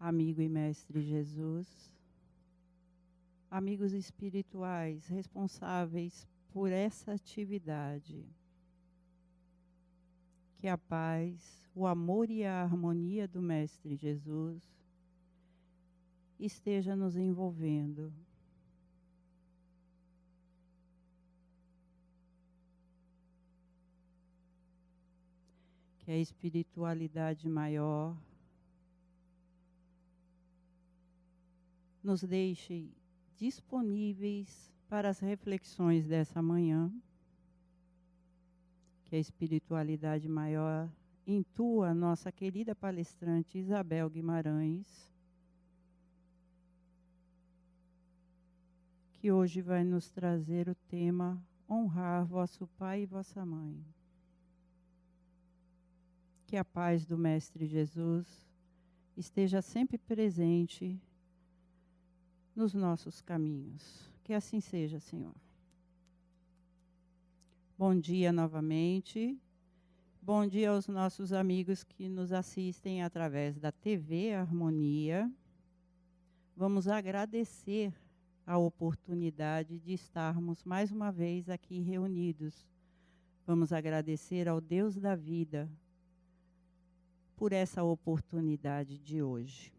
amigo e mestre Jesus, amigos espirituais responsáveis por essa atividade, que a paz, o amor e a harmonia do mestre Jesus esteja nos envolvendo. Que a espiritualidade maior nos deixe disponíveis para as reflexões dessa manhã. Que a espiritualidade maior intua a nossa querida palestrante Isabel Guimarães, que hoje vai nos trazer o tema honrar vosso pai e vossa mãe. Que a paz do Mestre Jesus esteja sempre presente nos nossos caminhos. Que assim seja, Senhor. Bom dia novamente. Bom dia aos nossos amigos que nos assistem através da TV Harmonia. Vamos agradecer a oportunidade de estarmos mais uma vez aqui reunidos. Vamos agradecer ao Deus da vida por essa oportunidade de hoje.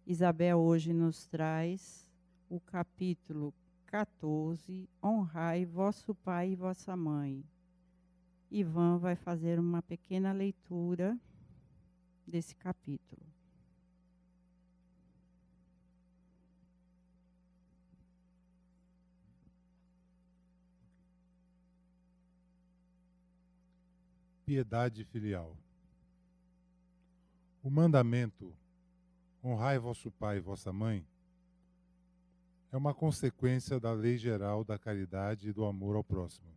Isabel hoje nos traz o capítulo 14, honrai vosso pai e vossa mãe. Ivan vai fazer uma pequena leitura desse capítulo. Piedade filial. O mandamento, honrai vosso pai e vossa mãe, é uma consequência da lei geral da caridade e do amor ao próximo.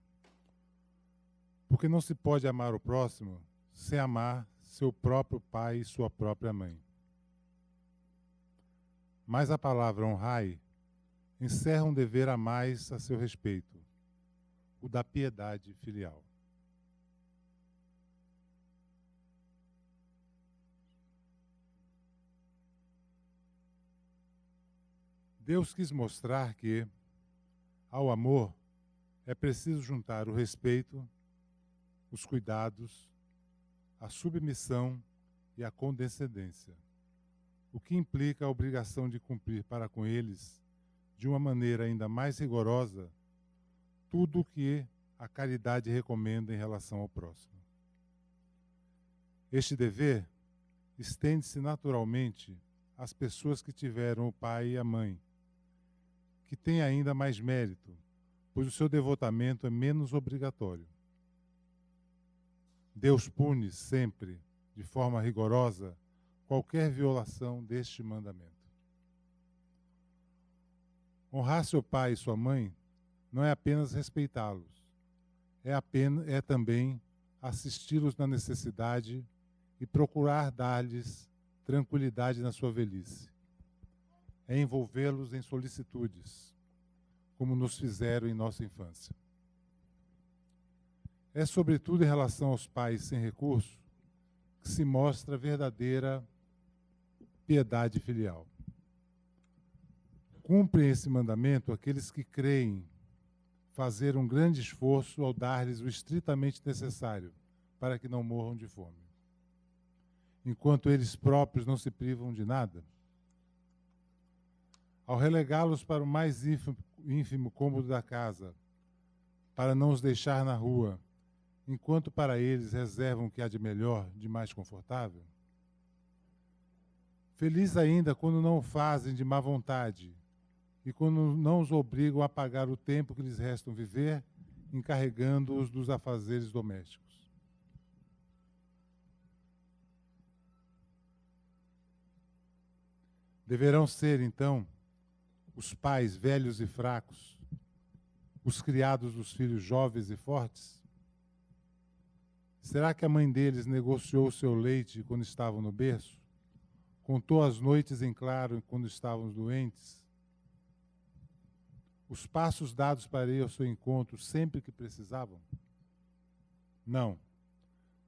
Porque não se pode amar o próximo sem amar seu próprio pai e sua própria mãe. Mas a palavra honrai encerra um dever a mais a seu respeito, o da piedade filial. Deus quis mostrar que, ao amor, é preciso juntar o respeito, os cuidados, a submissão e a condescendência, o que implica a obrigação de cumprir para com eles, de uma maneira ainda mais rigorosa, tudo o que a caridade recomenda em relação ao próximo. Este dever estende-se naturalmente às pessoas que tiveram o pai e a mãe, que tem ainda mais mérito, pois o seu devotamento é menos obrigatório. Deus pune sempre, de forma rigorosa, qualquer violação deste mandamento. Honrar seu pai e sua mãe não é apenas respeitá-los, é também assisti-los na necessidade e procurar dar-lhes tranquilidade na sua velhice. É envolvê-los em solicitudes, como nos fizeram em nossa infância. É, sobretudo, em relação aos pais sem recurso, que se mostra a verdadeira piedade filial. Cumprem esse mandamento aqueles que creem fazer um grande esforço ao dar-lhes o estritamente necessário para que não morram de fome, enquanto eles próprios não se privam de nada. Ao relegá-los para o mais ínfimo cômodo da casa, para não os deixar na rua, enquanto para eles reservam o que há de melhor, de mais confortável. Feliz ainda quando não o fazem de má vontade e quando não os obrigam a pagar o tempo que lhes restam viver, encarregando-os dos afazeres domésticos. Deverão ser, então, os pais velhos e fracos, os criados dos filhos jovens e fortes? Será que a mãe deles negociou o seu leite quando estavam no berço? Contou as noites em claro quando estavam doentes? Os passos dados para ir ao seu encontro sempre que precisavam? Não.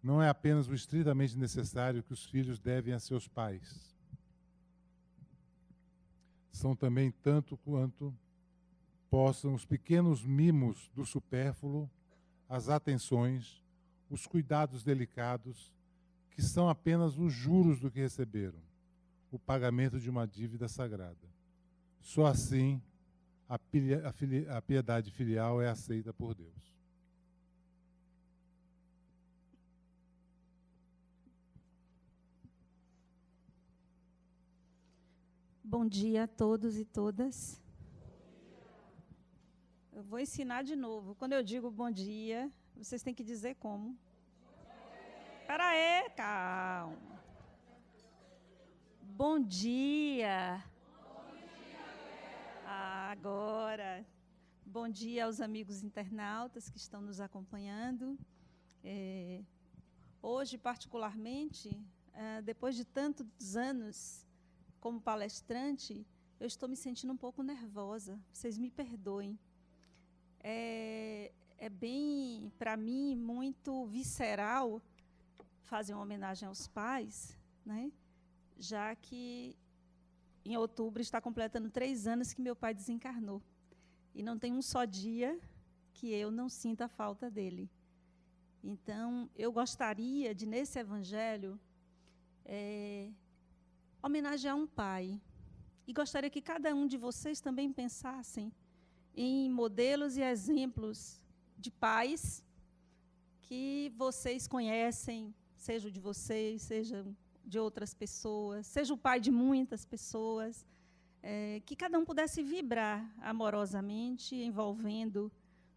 Não é apenas o estritamente necessário que os filhos devem a seus pais. são também tanto quanto possam os pequenos mimos do supérfluo, as atenções, os cuidados delicados, que são apenas os juros do que receberam, o pagamento de uma dívida sagrada. Só assim a piedade filial é aceita por Deus. Bom dia a todos e todas. Eu vou ensinar de novo. Quando eu digo bom dia, vocês têm que dizer como. Espera aí, calma. Bom dia. Agora. Bom dia aos amigos internautas que estão nos acompanhando. Hoje, particularmente, depois de tantos anos como palestrante, eu estou me sentindo um pouco nervosa. Vocês me perdoem. É bem, para mim, muito visceral fazer uma homenagem aos pais, né? Já que em outubro está completando 3 anos que meu pai desencarnou. E não tem um só dia que eu não sinta a falta dele. Então, eu gostaria de, nesse evangelho, homenagear um pai. E gostaria que cada um de vocês também pensassem em modelos e exemplos de pais que vocês conhecem, seja de vocês, seja de outras pessoas, seja o pai de muitas pessoas, que cada um pudesse vibrar amorosamente, envolvendo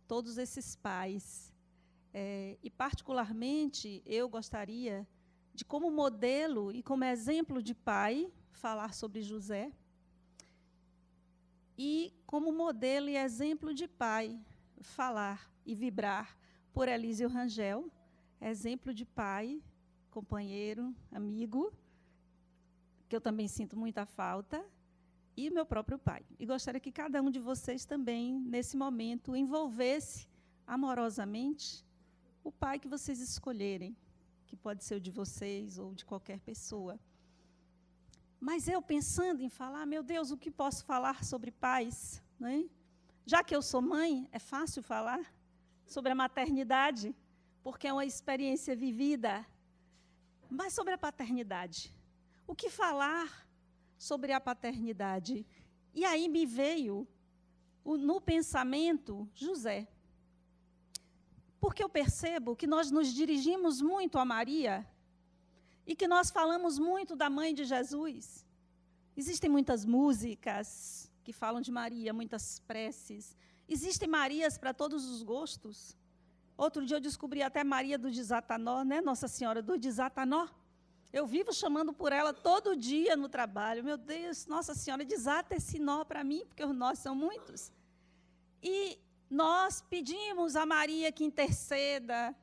todos esses pais. E, particularmente, eu gostaria de, como modelo e como exemplo de pai, falar sobre José, e, como modelo e exemplo de pai, falar e vibrar por Elísio Rangel, exemplo de pai, companheiro, amigo, que eu também sinto muita falta, e meu próprio pai. E gostaria que cada um de vocês também, nesse momento, envolvesse amorosamente o pai que vocês escolherem, que pode ser o de vocês ou de qualquer pessoa. Mas eu, pensando em falar, meu Deus, o que posso falar sobre pais? Não é? Já que eu sou mãe, é fácil falar sobre a maternidade, porque é uma experiência vivida. Mas sobre a paternidade, o que falar sobre a paternidade? E aí me veio, no pensamento, José. Porque eu percebo que nós nos dirigimos muito a Maria e que nós falamos muito da mãe de Jesus. Existem muitas músicas que falam de Maria, muitas preces. Existem Marias para todos os gostos. Outro dia eu descobri até Maria do Desatanó, né? Nossa Senhora do Desatanó. Eu vivo chamando por ela todo dia no trabalho. Meu Deus, Nossa Senhora, desata esse nó para mim, porque os nós são muitos. E nós pedimos a Maria que interceda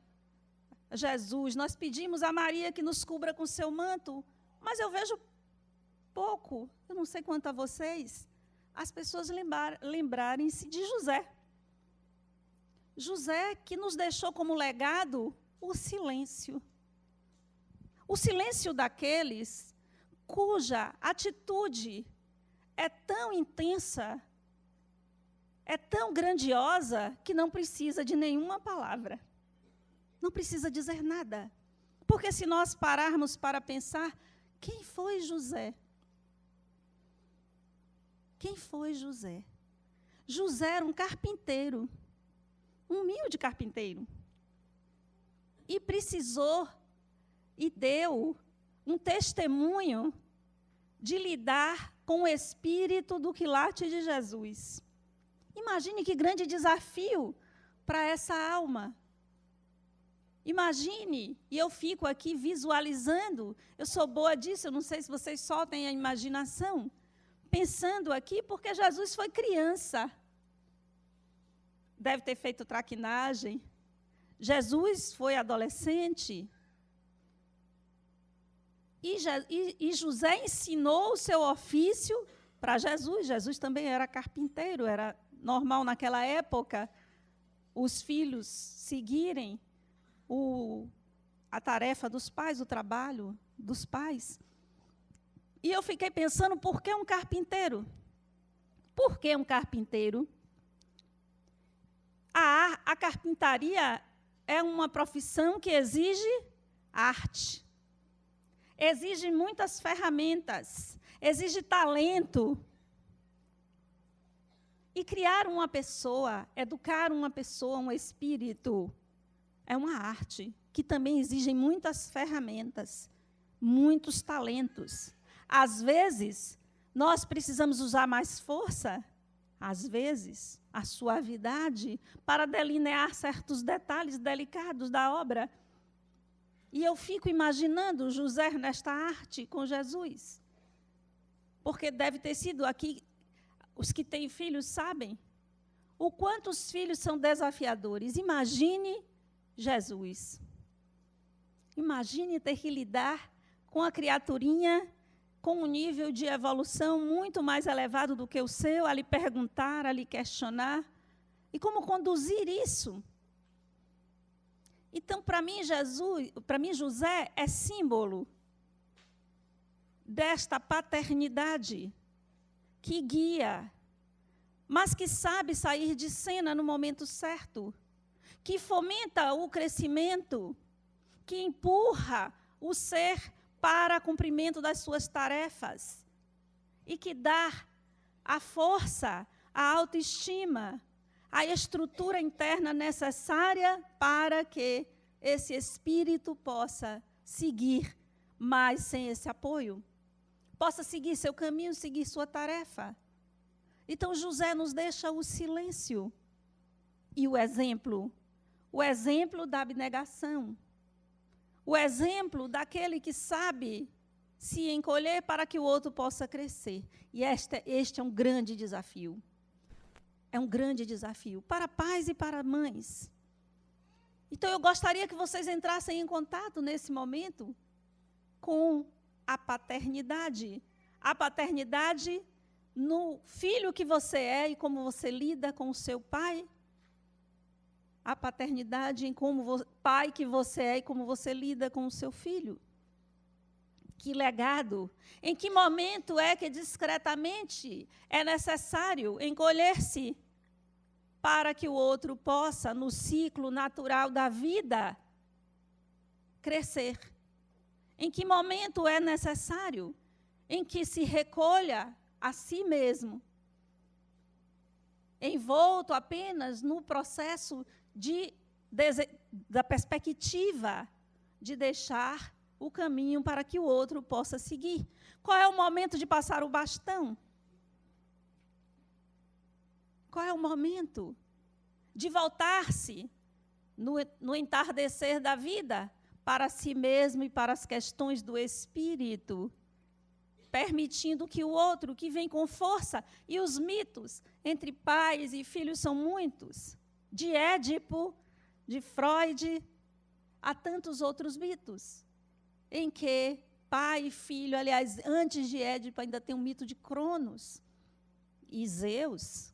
a Jesus, nós pedimos a Maria que nos cubra com seu manto, mas eu vejo pouco, eu não sei quanto a vocês, as pessoas lembrarem-se de José. José que nos deixou como legado o silêncio. O silêncio daqueles cuja atitude é tão intensa, é tão grandiosa, que não precisa de nenhuma palavra. Não precisa dizer nada. Porque se nós pararmos para pensar, quem foi José? Quem foi José? José era um carpinteiro, um humilde carpinteiro. E precisou e deu um testemunho de lidar com o espírito do quilate de Jesus. Imagine que grande desafio para essa alma. Imagine, e eu fico aqui visualizando, eu sou boa disso, eu não sei se vocês só têm a imaginação, pensando aqui, porque Jesus foi criança. Deve ter feito traquinagem. Jesus foi adolescente. E José ensinou o seu ofício para Jesus. Jesus também era carpinteiro, era normal naquela época os filhos seguirem a tarefa dos pais, o trabalho dos pais. E eu fiquei pensando, por que um carpinteiro? Por que um carpinteiro? A carpintaria é uma profissão que exige arte, exige muitas ferramentas, exige talento. E criar uma pessoa, educar uma pessoa, um espírito, é uma arte que também exige muitas ferramentas, muitos talentos. Às vezes, nós precisamos usar mais força, às vezes, a suavidade, para delinear certos detalhes delicados da obra. E eu fico imaginando José nesta arte com Jesus. Porque deve ter sido aqui, os que têm filhos sabem, o quanto os filhos são desafiadores. Imagine Jesus. Imagine ter que lidar com a criaturinha com um nível de evolução muito mais elevado do que o seu, a lhe perguntar, a lhe questionar. E como conduzir isso? Então, para mim, José é símbolo desta paternidade que guia, mas que sabe sair de cena no momento certo, que fomenta o crescimento, que empurra o ser para cumprimento das suas tarefas e que dá a força, a autoestima, a estrutura interna necessária para que esse espírito possa seguir, mas sem esse apoio, possa seguir seu caminho, seguir sua tarefa. Então, José nos deixa o silêncio e o exemplo da abnegação, o exemplo daquele que sabe se encolher para que o outro possa crescer. E este é um grande desafio. É um grande desafio para pais e para mães. Então, eu gostaria que vocês entrassem em contato nesse momento com a paternidade. A paternidade no filho que você é e como você lida com o seu pai. A paternidade em como pai que você é e como você lida com o seu filho. Que legado! Em que momento é que discretamente é necessário encolher-se para que o outro possa, no ciclo natural da vida, crescer? Em que momento é necessário em que se recolha a si mesmo, envolto apenas no processo da perspectiva de deixar o caminho para que o outro possa seguir? Qual é o momento de passar o bastão? Qual é o momento de voltar-se no entardecer da vida para si mesmo e para as questões do espírito, permitindo que o outro, que vem com força, e os mitos entre pais e filhos são muitos, de Édipo, de Freud, há tantos outros mitos, em que pai e filho, aliás, antes de Édipo ainda tem um mito de Cronos e Zeus,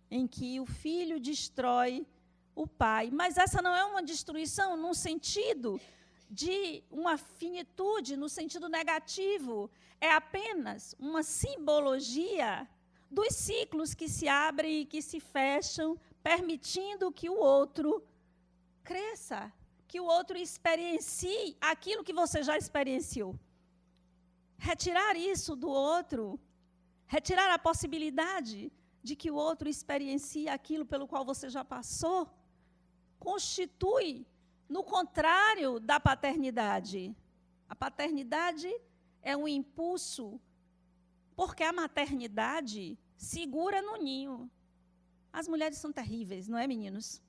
em que o filho destrói o pai. Mas essa não é uma destruição num sentido de uma finitude, no sentido negativo. É apenas uma simbologia dos ciclos que se abrem e que se fecham, permitindo que o outro cresça, que o outro experiencie aquilo que você já experienciou. Retirar isso do outro, retirar a possibilidade de que o outro experiencie aquilo pelo qual você já passou, constitui no contrário da paternidade. A paternidade é um impulso, porque a maternidade segura no ninho. As mulheres são terríveis, não é, meninos?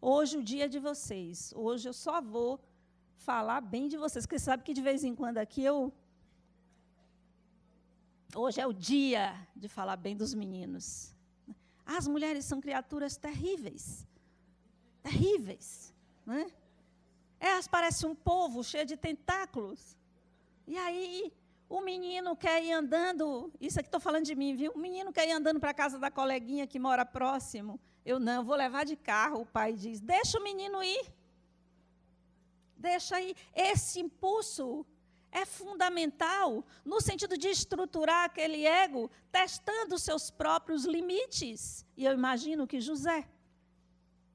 Hoje o dia é de vocês. Hoje eu só vou falar bem de vocês, porque sabe que de vez em quando aqui hoje é o dia de falar bem dos meninos. As mulheres são criaturas terríveis. Terríveis, não é? Elas parecem um polvo cheio de tentáculos. E aí, o menino quer ir andando, isso aqui estou falando de mim, viu? O menino quer ir andando para a casa da coleguinha que mora próximo. Eu não, vou levar de carro. O pai diz, deixa o menino ir. Deixa ir. Esse impulso é fundamental no sentido de estruturar aquele ego, testando os seus próprios limites. E eu imagino que José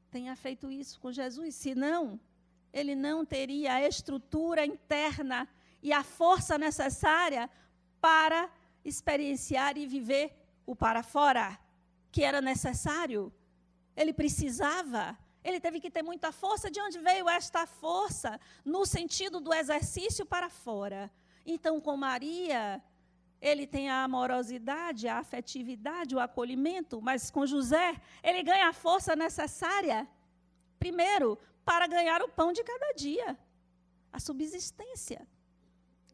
tenha feito isso com Jesus, senão ele não teria a estrutura interna e a força necessária para experienciar e viver o para fora, que era necessário. Ele precisava, ele teve que ter muita força. De onde veio esta força? No sentido do exercício para fora. Então, com Maria, ele tem a amorosidade, a afetividade, o acolhimento, mas com José, ele ganha a força necessária, primeiro, para ganhar o pão de cada dia, a subsistência.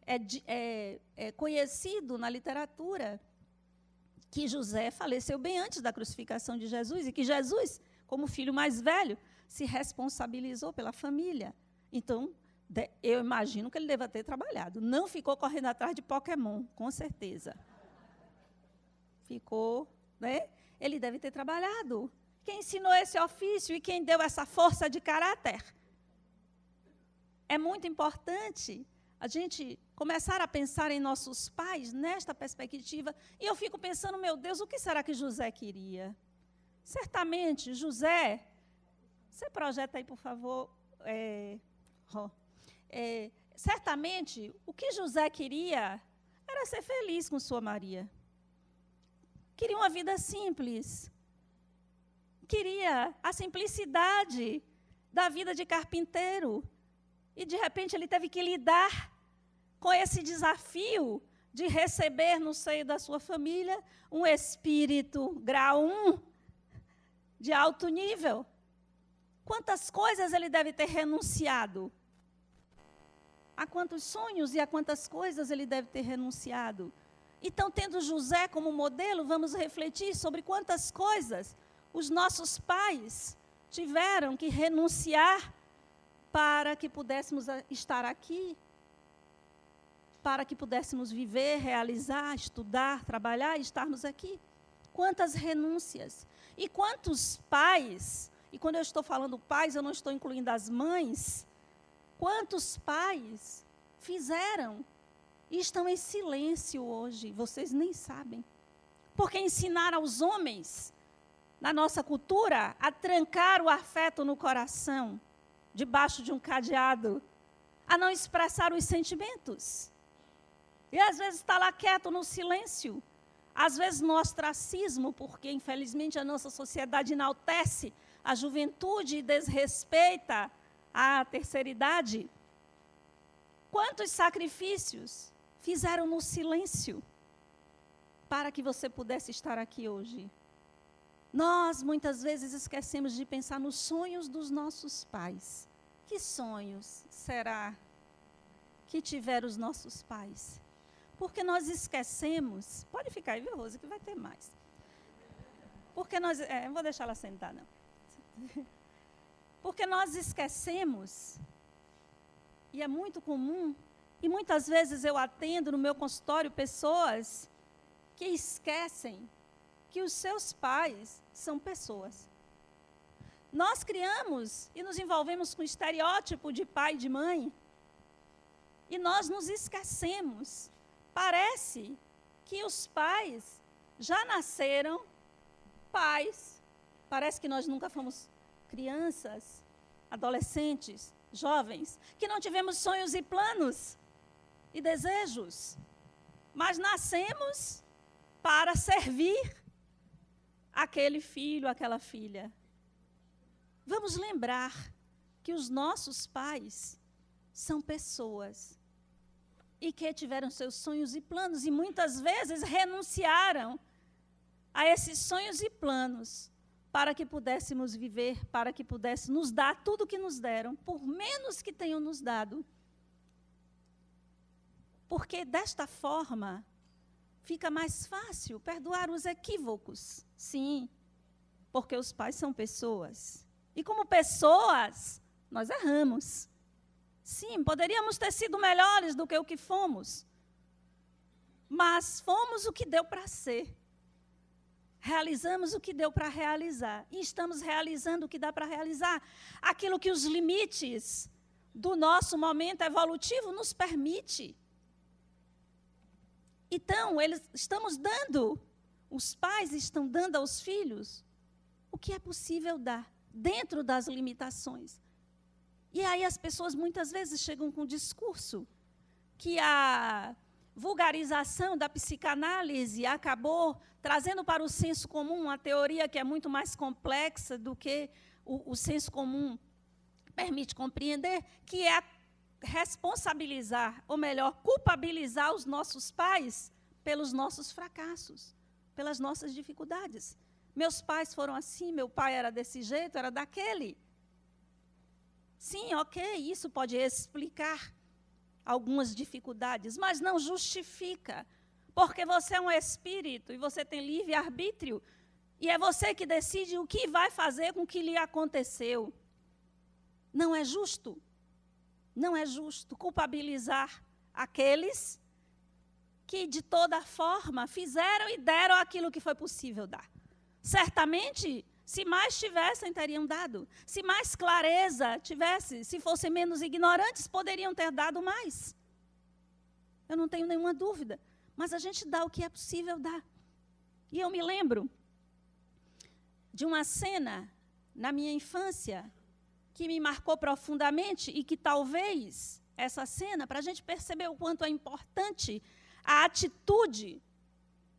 É conhecido na literatura que José faleceu bem antes da crucificação de Jesus e que Jesus, como filho mais velho, se responsabilizou pela família. Então, eu imagino que ele deva ter trabalhado. Não ficou correndo atrás de Pokémon, com certeza. Ficou, né? Ele deve ter trabalhado. Quem ensinou esse ofício e quem deu essa força de caráter? É muito importante a gente começar a pensar em nossos pais nesta perspectiva. E eu fico pensando, meu Deus, o que será que José queria? Certamente, José... Você projeta aí, por favor. Certamente, o que José queria era ser feliz com sua Maria. Queria uma vida simples. Queria a simplicidade da vida de carpinteiro. E, de repente, ele teve que lidar com esse desafio de receber no seio da sua família um espírito grau 1 de alto nível. Quantas coisas ele deve ter renunciado? A quantos sonhos e a quantas coisas ele deve ter renunciado? Então, tendo José como modelo, vamos refletir sobre quantas coisas os nossos pais tiveram que renunciar para que pudéssemos estar aqui, para que pudéssemos viver, realizar, estudar, trabalhar e estarmos aqui. Quantas renúncias. E quantos pais, e quando eu estou falando pais, eu não estou incluindo as mães, quantos pais fizeram e estão em silêncio hoje, vocês nem sabem. Porque ensinar aos homens, na nossa cultura, a trancar o afeto no coração, debaixo de um cadeado, a não expressar os sentimentos. E às vezes está lá quieto no silêncio, às vezes no ostracismo, porque infelizmente a nossa sociedade enaltece a juventude e desrespeita a terceira idade. Quantos sacrifícios fizeram no silêncio para que você pudesse estar aqui hoje? Nós, muitas vezes, esquecemos de pensar nos sonhos dos nossos pais. Que sonhos será que tiveram os nossos pais? Porque nós esquecemos... Pode ficar aí, viu, Rosa, que vai ter mais. Porque nós... não vou deixar ela sentar, não. Porque nós esquecemos, e é muito comum, e muitas vezes eu atendo no meu consultório pessoas que esquecem que os seus pais são pessoas. Nós criamos e nos envolvemos com o estereótipo de pai e de mãe, e nós nos esquecemos. Parece que os pais já nasceram pais. Parece que nós nunca fomos crianças, adolescentes, jovens, que não tivemos sonhos e planos e desejos, mas nascemos para servir aquele filho, aquela filha. Vamos lembrar que os nossos pais são pessoas e que tiveram seus sonhos e planos e muitas vezes renunciaram a esses sonhos e planos para que pudéssemos viver, para que pudessem nos dar tudo o que nos deram, por menos que tenham nos dado. Porque desta forma fica mais fácil perdoar os equívocos. Sim, porque os pais são pessoas. E como pessoas, nós erramos. Sim, poderíamos ter sido melhores do que o que fomos. Mas fomos o que deu para ser. Realizamos o que deu para realizar. E estamos realizando o que dá para realizar. Aquilo que os limites do nosso momento evolutivo nos permite. Então, os pais estão dando aos filhos o que é possível dar, dentro das limitações. E aí as pessoas muitas vezes chegam com um discurso que a vulgarização da psicanálise acabou trazendo para o senso comum uma teoria que é muito mais complexa do que o senso comum permite compreender, que é responsabilizar, ou melhor, culpabilizar os nossos pais pelos nossos fracassos, pelas nossas dificuldades. Meus pais foram assim, meu pai era desse jeito, era daquele. Sim, ok, isso pode explicar algumas dificuldades, mas não justifica, porque você é um espírito e você tem livre-arbítrio, e é você que decide o que vai fazer com o que lhe aconteceu. Não é justo. Não é justo culpabilizar aqueles que, de toda forma, fizeram e deram aquilo que foi possível dar. Certamente, se mais tivessem, teriam dado. Se mais clareza tivesse, se fossem menos ignorantes, poderiam ter dado mais. Eu não tenho nenhuma dúvida. Mas a gente dá o que é possível dar. E eu me lembro de uma cena na minha infância que me marcou profundamente e que talvez essa cena, para a gente perceber o quanto é importante a atitude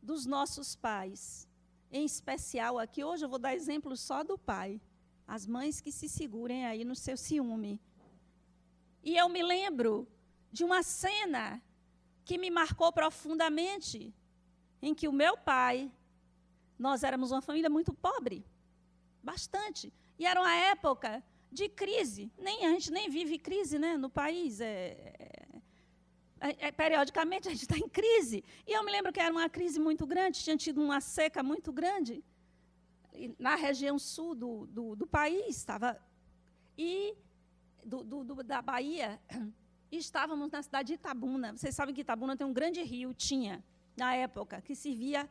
dos nossos pais. Em especial aqui, hoje eu vou dar exemplo só do pai. As mães que se segurem aí no seu ciúme. E eu me lembro de uma cena que me marcou profundamente, em que o meu pai, nós éramos uma família muito pobre, bastante, e era uma época de crise. A gente nem vive crise, né, no país, periodicamente a gente está em crise. E eu me lembro que era uma crise muito grande, tinha tido uma seca muito grande, na região sul do país, da Bahia, e estávamos na cidade de Itabuna. Vocês sabem que Itabuna tem um grande rio, tinha, na época, que servia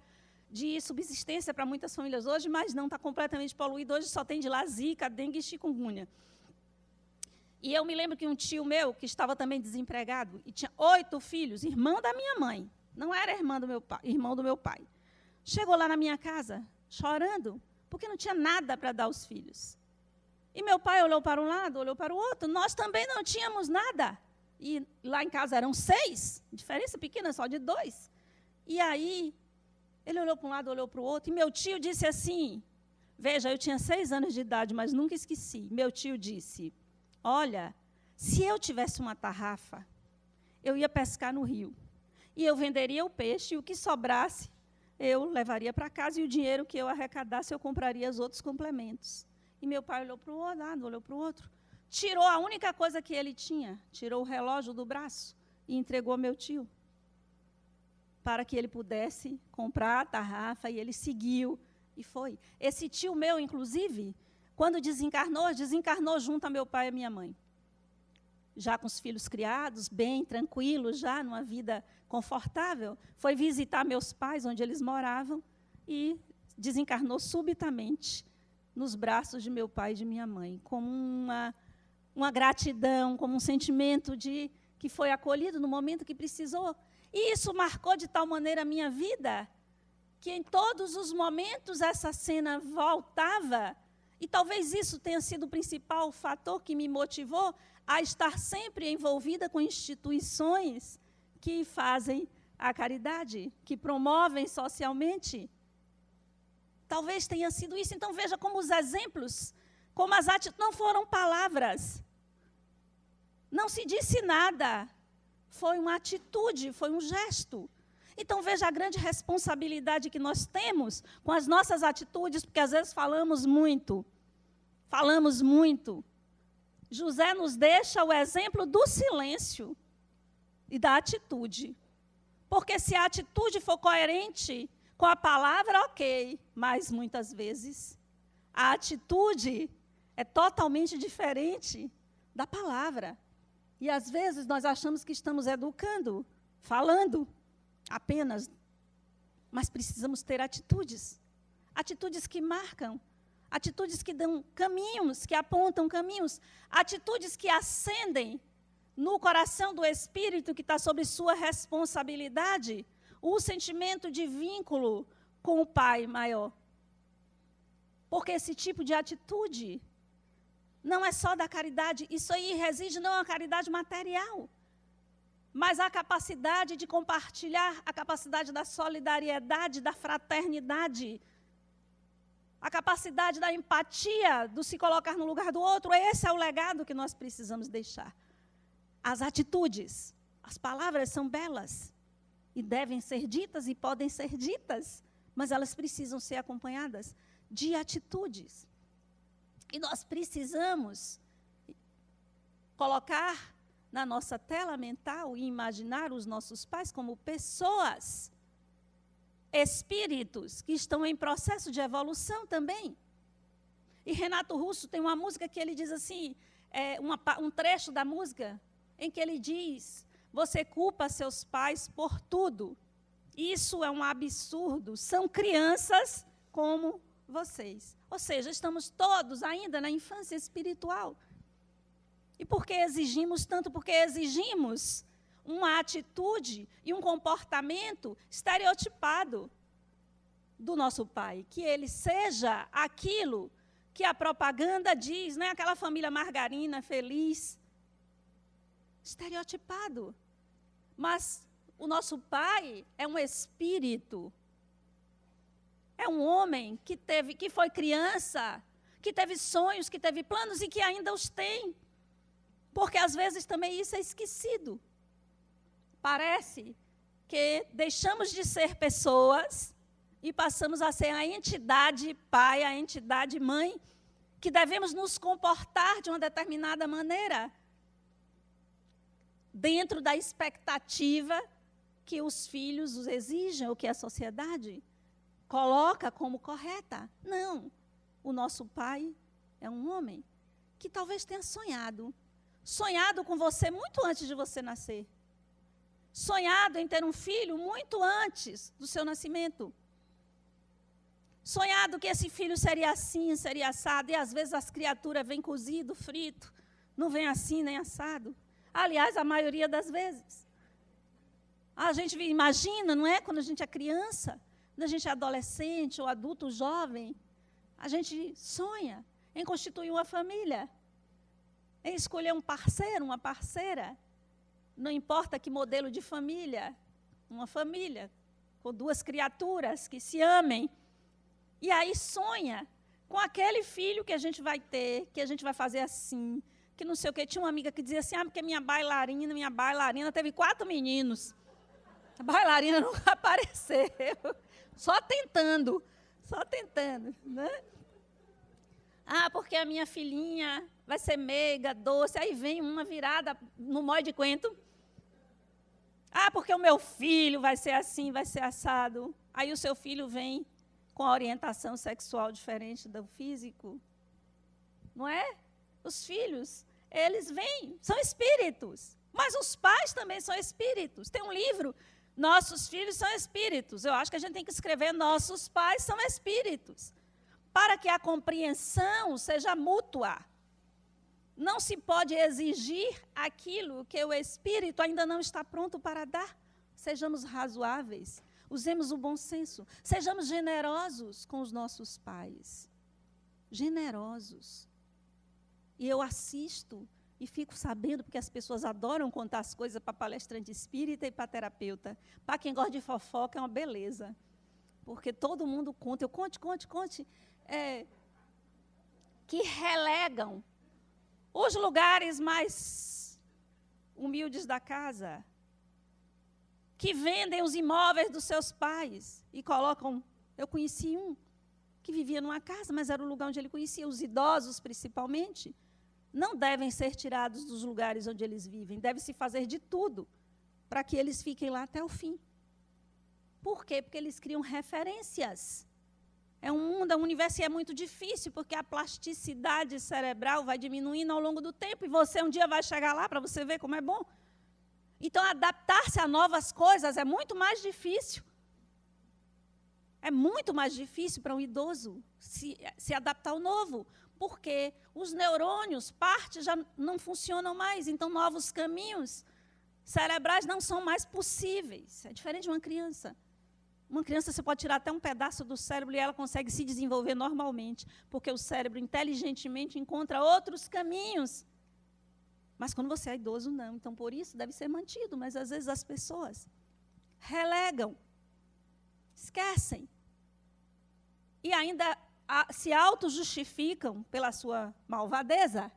de subsistência para muitas famílias hoje, mas não, está completamente poluído. Hoje só tem de lá zika, dengue e chikungunya. E eu me lembro que um tio meu, que estava também desempregado, e tinha 8 filhos, irmão da minha mãe, não era irmão do meu pai, chegou lá na minha casa, chorando, porque não tinha nada para dar aos filhos. E meu pai olhou para um lado, olhou para o outro, nós também não tínhamos nada. E lá em casa eram 6, diferença pequena, só de 2. E aí, ele olhou para um lado, olhou para o outro, e meu tio disse assim, veja, eu tinha 6 anos de idade, mas nunca esqueci. Meu tio disse, olha, se eu tivesse uma tarrafa, eu ia pescar no rio. E eu venderia o peixe, e o que sobrasse, eu levaria para casa, e o dinheiro que eu arrecadasse, eu compraria os outros complementos. E meu pai olhou para o lado, olhou para o outro, tirou a única coisa que ele tinha, tirou o relógio do braço e entregou ao meu tio, para que ele pudesse comprar a tarrafa, e ele seguiu, e foi. Esse tio meu, inclusive, quando desencarnou junto a meu pai e a minha mãe. Já com os filhos criados, bem tranquilos, já numa vida confortável, foi visitar meus pais, onde eles moravam, e desencarnou subitamente nos braços de meu pai e de minha mãe, como uma gratidão, como um sentimento de que foi acolhido no momento que precisou. E isso marcou de tal maneira a minha vida, que em todos os momentos essa cena voltava, e talvez isso tenha sido o principal fator que me motivou a estar sempre envolvida com instituições que fazem a caridade, que promovem socialmente. Talvez tenha sido isso. Então, veja como os exemplos, como as atitudes, não foram palavras. Não se disse nada. Foi uma atitude, foi um gesto. Então, veja a grande responsabilidade que nós temos com as nossas atitudes, porque às vezes falamos muito. Falamos muito. José nos deixa o exemplo do silêncio e da atitude. Porque se a atitude for coerente com a palavra, ok, mas muitas vezes a atitude é totalmente diferente da palavra. E às vezes nós achamos que estamos educando, falando apenas, mas precisamos ter atitudes. Atitudes que marcam, atitudes que dão caminhos, que apontam caminhos, atitudes que acendem no coração do espírito que está sob sua responsabilidade o sentimento de vínculo com o Pai maior. Porque esse tipo de atitude não é só da caridade, isso aí reside não a caridade material, mas a capacidade de compartilhar, a capacidade da solidariedade, da fraternidade, a capacidade da empatia, do se colocar no lugar do outro. Esse é o legado que nós precisamos deixar. As atitudes, as palavras são belas e devem ser ditas e podem ser ditas, mas elas precisam ser acompanhadas de atitudes. E nós precisamos colocar na nossa tela mental e imaginar os nossos pais como pessoas, espíritos que estão em processo de evolução também. E Renato Russo tem uma música que ele diz assim, um trecho da música, em que ele diz: você culpa seus pais por tudo. Isso é um absurdo. São crianças como vocês. Ou seja, estamos todos ainda na infância espiritual. E por que exigimos tanto? Porque exigimos uma atitude e um comportamento estereotipado do nosso pai. Que ele seja aquilo que a propaganda diz, né? Aquela família margarina, feliz. Estereotipado. Mas o nosso pai é um espírito. É um homem que foi criança, que teve sonhos, que teve planos e que ainda os tem. Porque às vezes também isso é esquecido. Parece que deixamos de ser pessoas e passamos a ser a entidade pai, a entidade mãe, que devemos nos comportar de uma determinada maneira, dentro da expectativa que os filhos os exigem, ou que a sociedade coloca como correta. Não. O nosso pai é um homem que talvez tenha sonhado com você muito antes de você nascer. Sonhado em ter um filho muito antes do seu nascimento. Sonhado que esse filho seria assim, seria assado, e às vezes as criaturas vêm cozido, frito, não vem assim nem assado. Aliás, a maioria das vezes. A gente imagina, não é? Quando a gente é criança, quando a gente é adolescente ou adulto, jovem, a gente sonha em constituir uma família, em escolher um parceiro, uma parceira. Não importa que modelo de família, uma família com duas criaturas que se amem. E aí sonha com aquele filho que a gente vai ter, que a gente vai fazer assim, que não sei o quê. Tinha uma amiga que dizia assim, porque minha bailarina teve 4 meninos. A bailarina nunca apareceu. Só tentando, né? Ah, porque a minha filhinha vai ser meiga, doce. Aí vem uma virada no molde de quento. Ah, porque o meu filho vai ser assim, vai ser assado. Aí o seu filho vem com a orientação sexual diferente do físico. Não é? Os filhos, eles vêm, são espíritos. Mas os pais também são espíritos. Tem um livro, Nossos Filhos São Espíritos. Eu acho que a gente tem que escrever Nossos Pais São Espíritos, para que a compreensão seja mútua. Não se pode exigir aquilo que o espírito ainda não está pronto para dar. Sejamos razoáveis, usemos o bom senso, sejamos generosos com os nossos pais. Generosos. E eu assisto e fico sabendo, porque as pessoas adoram contar as coisas para palestrante espírita e para terapeuta. Para quem gosta de fofoca, é uma beleza. Porque todo mundo conta. Eu conte. Que relegam os lugares mais humildes da casa, que vendem os imóveis dos seus pais e colocam... Eu conheci um que vivia numa casa, mas era o lugar onde ele conhecia. Os idosos, principalmente, não devem ser tirados dos lugares onde eles vivem. Deve-se fazer de tudo para que eles fiquem lá até o fim. Por quê? Porque eles criam referências. É um mundo, um universo, e é muito difícil, porque a plasticidade cerebral vai diminuindo ao longo do tempo, e você um dia vai chegar lá para você ver como é bom. Então, adaptar-se a novas coisas é muito mais difícil. É muito mais difícil para um idoso se adaptar ao novo, porque os neurônios, partes já não funcionam mais, então novos caminhos cerebrais não são mais possíveis. É diferente de uma criança. Uma criança, você pode tirar até um pedaço do cérebro e ela consegue se desenvolver normalmente, porque o cérebro, inteligentemente, encontra outros caminhos. Mas quando você é idoso, não. Então, por isso, deve ser mantido. Mas, às vezes, as pessoas relegam, esquecem. E ainda se auto-justificam pela sua malvadeza,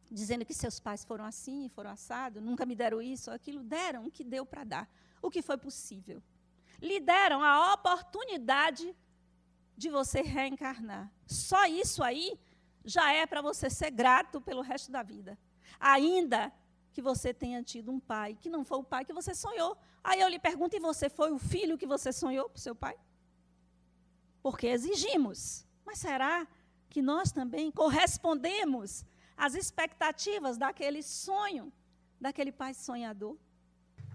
dizendo que seus pais foram assim, foram assados, nunca me deram isso ou aquilo. Deram o que deu para dar, o que foi possível. Lhe deram a oportunidade de você reencarnar. Só isso aí já é para você ser grato pelo resto da vida. Ainda que você tenha tido um pai que não foi o pai que você sonhou. Aí eu lhe pergunto, e você foi o filho que você sonhou para o seu pai? Porque exigimos. Mas será que nós também correspondemos às expectativas daquele sonho, daquele pai sonhador?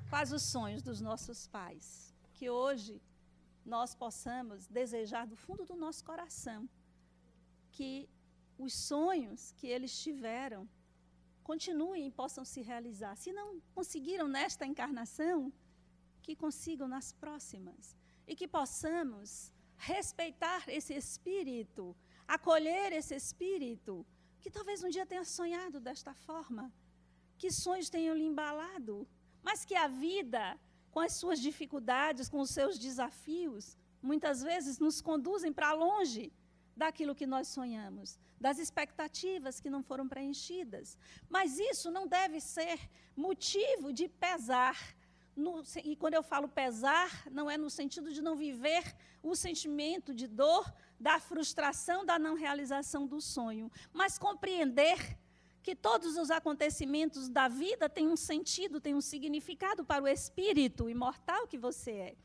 Quais os sonhos dos nossos pais? Que hoje nós possamos desejar do fundo do nosso coração que os sonhos que eles tiveram continuem e possam se realizar. Se não conseguiram nesta encarnação, que consigam nas próximas. E que possamos respeitar esse espírito, acolher esse espírito, que talvez um dia tenha sonhado desta forma, que sonhos tenham lhe embalado, mas que a vida, com as suas dificuldades, com os seus desafios, muitas vezes nos conduzem para longe daquilo que nós sonhamos, das expectativas que não foram preenchidas. Mas isso não deve ser motivo de pesar. E quando eu falo pesar, não é no sentido de não viver o sentimento de dor, da frustração, da não realização do sonho, mas compreender que todos os acontecimentos da vida têm um sentido, têm um significado para o espírito imortal que você é.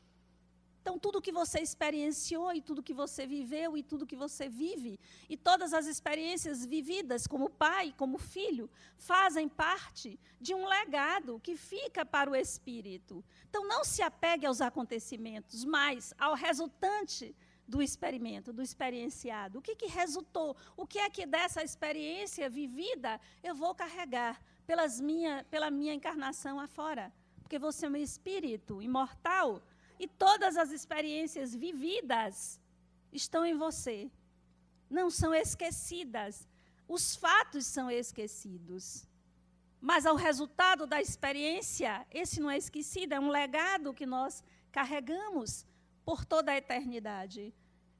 Então, tudo que você experienciou, e tudo que você viveu, e tudo que você vive, e todas as experiências vividas como pai, como filho, fazem parte de um legado que fica para o espírito. Então, não se apegue aos acontecimentos, mas ao resultante do experimento, do experienciado. O que resultou? O que é que dessa experiência vivida eu vou carregar pela minha encarnação afora? Porque você é um espírito imortal, e todas as experiências vividas estão em você. Não são esquecidas. Os fatos são esquecidos. Mas ao resultado da experiência, esse não é esquecido, é um legado que nós carregamos por toda a eternidade.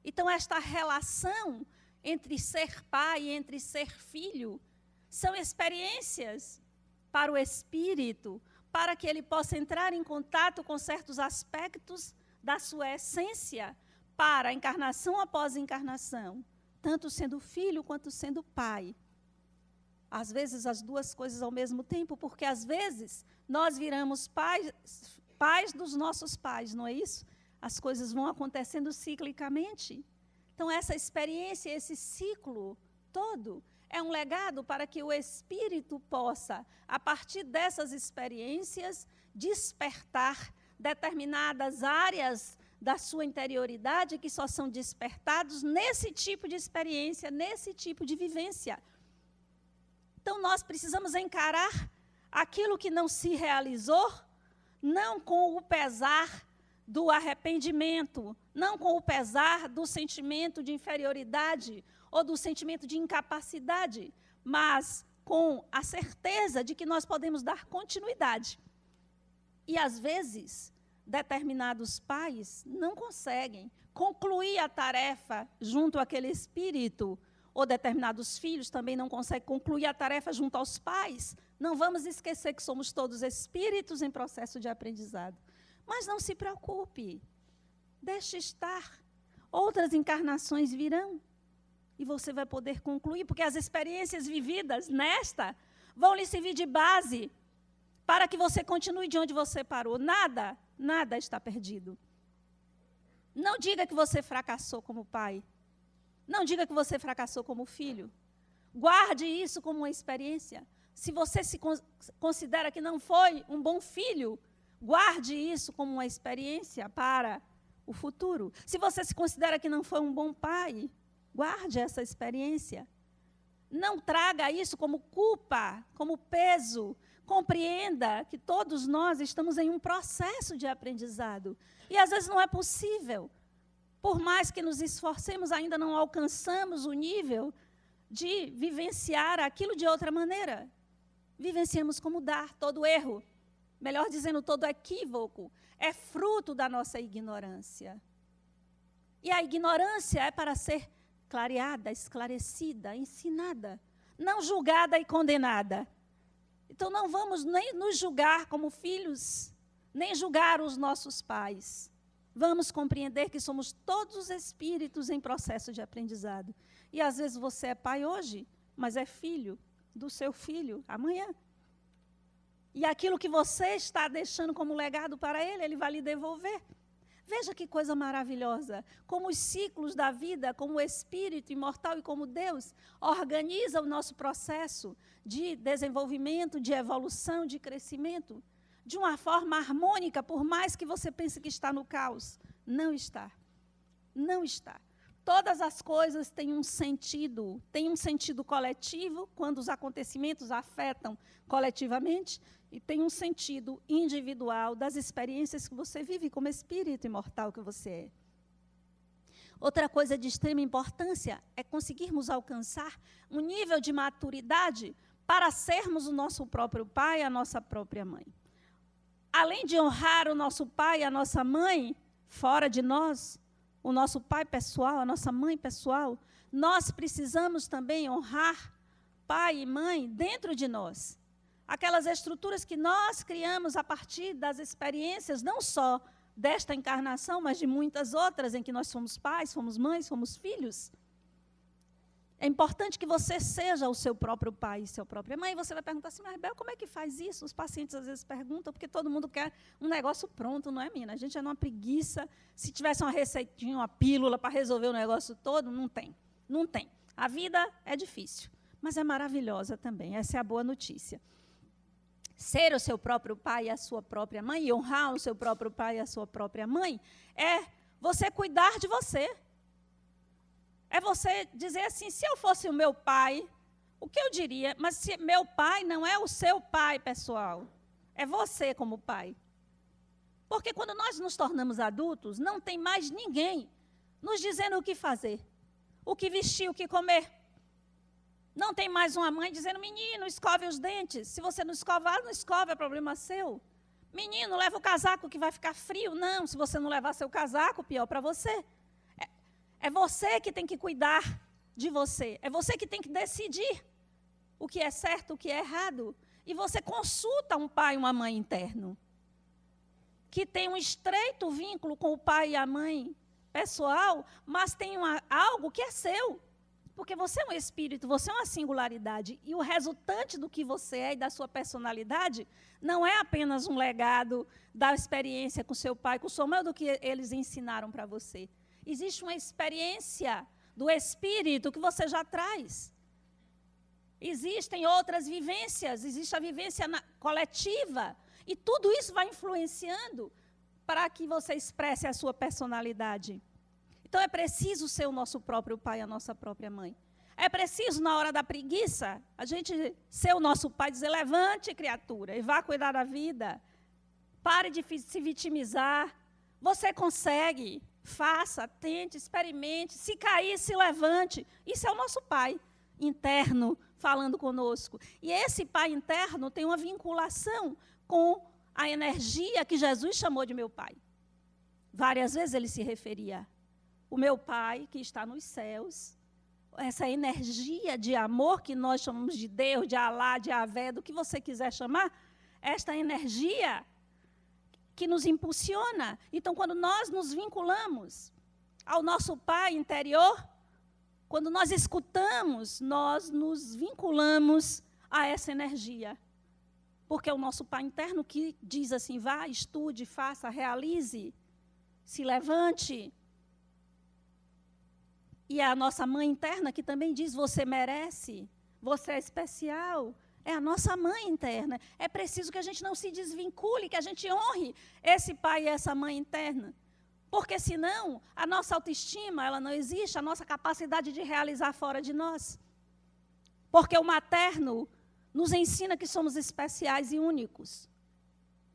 Então, esta relação entre ser pai e entre ser filho são experiências para o espírito, para que ele possa entrar em contato com certos aspectos da sua essência, para a encarnação após encarnação, tanto sendo filho quanto sendo pai. Às vezes, as duas coisas ao mesmo tempo, porque às vezes nós viramos pais dos nossos pais, não é isso? As coisas vão acontecendo ciclicamente. Então, essa experiência, esse ciclo todo, é um legado para que o espírito possa, a partir dessas experiências, despertar determinadas áreas da sua interioridade que só são despertados nesse tipo de experiência, nesse tipo de vivência. Então, nós precisamos encarar aquilo que não se realizou, não com o pesar do arrependimento, não com o pesar do sentimento de inferioridade ou do sentimento de incapacidade, mas com a certeza de que nós podemos dar continuidade. E, às vezes, determinados pais não conseguem concluir a tarefa junto àquele espírito, ou determinados filhos também não conseguem concluir a tarefa junto aos pais. Não vamos esquecer que somos todos espíritos em processo de aprendizado. Mas não se preocupe, deixe estar. Outras encarnações virão e você vai poder concluir, porque as experiências vividas nesta vão lhe servir de base para que você continue de onde você parou. Nada está perdido. Não diga que você fracassou como pai. Não diga que você fracassou como filho. Guarde isso como uma experiência. Se você se considera que não foi um bom filho, guarde isso como uma experiência para o futuro. Se você se considera que não foi um bom pai, guarde essa experiência. Não traga isso como culpa, como peso. Compreenda que todos nós estamos em um processo de aprendizado. E às vezes não é possível. Por mais que nos esforcemos, ainda não alcançamos o nível de vivenciar aquilo de outra maneira. Vivenciamos como dar. Todo erro, melhor dizendo, todo equívoco, é fruto da nossa ignorância. E a ignorância é para ser clareada, esclarecida, ensinada, não julgada e condenada. Então não vamos nem nos julgar como filhos, nem julgar os nossos pais. Vamos compreender que somos todos espíritos em processo de aprendizado. E às vezes você é pai hoje, mas é filho do seu filho amanhã. E aquilo que você está deixando como legado para ele, ele vai lhe devolver. Veja que coisa maravilhosa, como os ciclos da vida, como o Espírito imortal e como Deus organiza o nosso processo de desenvolvimento, de evolução, de crescimento, de uma forma harmônica, por mais que você pense que está no caos. Não está. Não está. Todas as coisas têm um sentido coletivo, quando os acontecimentos afetam coletivamente, e tem um sentido individual das experiências que você vive como espírito imortal que você é. Outra coisa de extrema importância é conseguirmos alcançar um nível de maturidade para sermos o nosso próprio pai e a nossa própria mãe. Além de honrar o nosso pai e a nossa mãe fora de nós, o nosso pai pessoal, a nossa mãe pessoal, nós precisamos também honrar pai e mãe dentro de nós. Aquelas estruturas que nós criamos a partir das experiências, não só desta encarnação, mas de muitas outras, em que nós somos pais, somos mães, somos filhos. É importante que você seja o seu próprio pai e sua própria mãe. E você vai perguntar assim, mas Bel, como é que faz isso? Os pacientes às vezes perguntam, porque todo mundo quer um negócio pronto, não é, mina? A gente é numa preguiça. Se tivesse uma receitinha, uma pílula para resolver o negócio todo, não tem. Não tem. A vida é difícil, mas é maravilhosa também. Essa é a boa notícia. Ser o seu próprio pai e a sua própria mãe, e honrar o seu próprio pai e a sua própria mãe, é você cuidar de você. É você dizer assim, se eu fosse o meu pai, o que eu diria? Mas se meu pai não é o seu pai, pessoal, é você como pai. Porque quando nós nos tornamos adultos, não tem mais ninguém nos dizendo o que fazer, o que vestir, o que comer. Não tem mais uma mãe dizendo, menino, escove os dentes. Se você não escovar, não escove, é problema seu. Menino, leva o casaco que vai ficar frio. Não, se você não levar seu casaco, pior para você. É você que tem que cuidar de você. É você que tem que decidir o que é certo, o que é errado. E você consulta um pai e uma mãe interno, que tem um estreito vínculo com o pai e a mãe pessoal, mas tem algo que é seu. Porque você é um espírito, você é uma singularidade. E o resultante do que você é e da sua personalidade não é apenas um legado da experiência com seu pai, com sua mãe, do que eles ensinaram para você. Existe uma experiência do espírito que você já traz. Existem outras vivências, existe a vivência coletiva. E tudo isso vai influenciando para que você expresse a sua personalidade. Então, é preciso ser o nosso próprio pai e a nossa própria mãe. É preciso, na hora da preguiça, a gente ser o nosso pai, dizer, levante, criatura, e vá cuidar da vida. Pare de se vitimizar. Você consegue. Faça, tente, experimente. Se cair, se levante. Isso é o nosso pai interno falando conosco. E esse pai interno tem uma vinculação com a energia que Jesus chamou de meu pai. Várias vezes ele se referia o meu pai que está nos céus, essa energia de amor que nós chamamos de Deus, de Alá, de Avé, do que você quiser chamar, esta energia que nos impulsiona. Então, quando nós nos vinculamos ao nosso pai interior, quando nós escutamos, nós nos vinculamos a essa energia. Porque é o nosso pai interno que diz assim, vá, estude, faça, realize, se levante. E a nossa mãe interna que também diz, você merece, você é especial. É a nossa mãe interna. É preciso que a gente não se desvincule, que a gente honre esse pai e essa mãe interna. Porque senão, a nossa autoestima, ela não existe, a nossa capacidade de realizar fora de nós. Porque o materno nos ensina que somos especiais e únicos.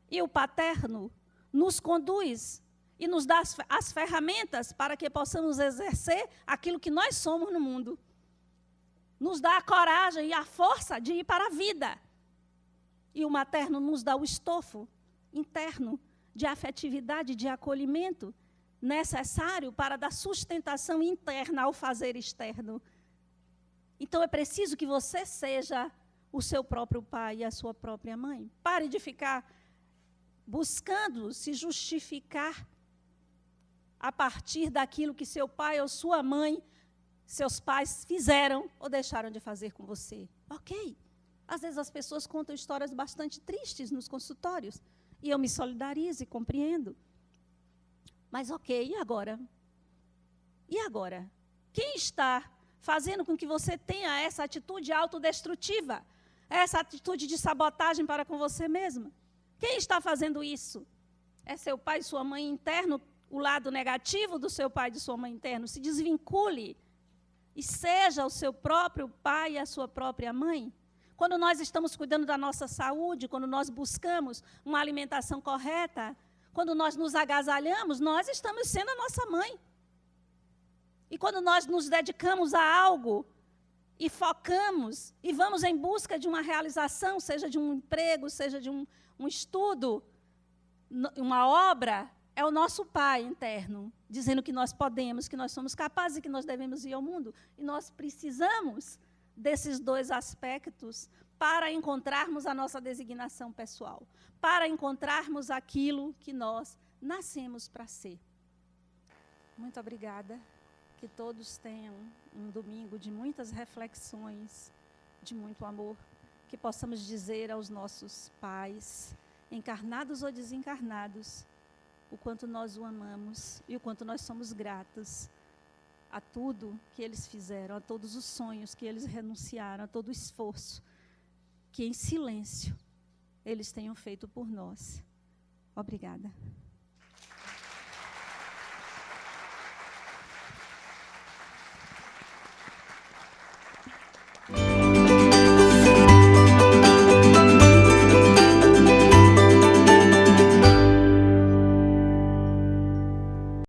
E o paterno nos conduz e nos dá as ferramentas para que possamos exercer aquilo que nós somos no mundo. Nos dá a coragem e a força de ir para a vida. E o materno nos dá o estofo interno de afetividade, de acolhimento, necessário para dar sustentação interna ao fazer externo. Então é preciso que você seja o seu próprio pai e a sua própria mãe. Pare de ficar buscando se justificar a partir daquilo que seu pai ou sua mãe, seus pais fizeram ou deixaram de fazer com você. Ok. Às vezes as pessoas contam histórias bastante tristes nos consultórios. E eu me solidarizo e compreendo. Mas ok, e agora? E agora? Quem está fazendo com que você tenha essa atitude autodestrutiva? Essa atitude de sabotagem para com você mesma? Quem está fazendo isso? É seu pai e sua mãe interno, o lado negativo do seu pai e de sua mãe interno? Se desvincule e seja o seu próprio pai e a sua própria mãe. Quando nós estamos cuidando da nossa saúde, quando nós buscamos uma alimentação correta, quando nós nos agasalhamos, nós estamos sendo a nossa mãe. E quando nós nos dedicamos a algo e focamos e vamos em busca de uma realização, seja de um emprego, seja de um estudo, uma obra, é o nosso pai interno, dizendo que nós podemos, que nós somos capazes e que nós devemos ir ao mundo. E nós precisamos desses dois aspectos para encontrarmos a nossa designação pessoal, para encontrarmos aquilo que nós nascemos para ser. Muito obrigada. Que todos tenham um domingo de muitas reflexões, de muito amor, que possamos dizer aos nossos pais, encarnados ou desencarnados, o quanto nós o amamos e o quanto nós somos gratos a tudo que eles fizeram, a todos os sonhos que eles renunciaram, a todo o esforço que em silêncio eles tenham feito por nós. Obrigada.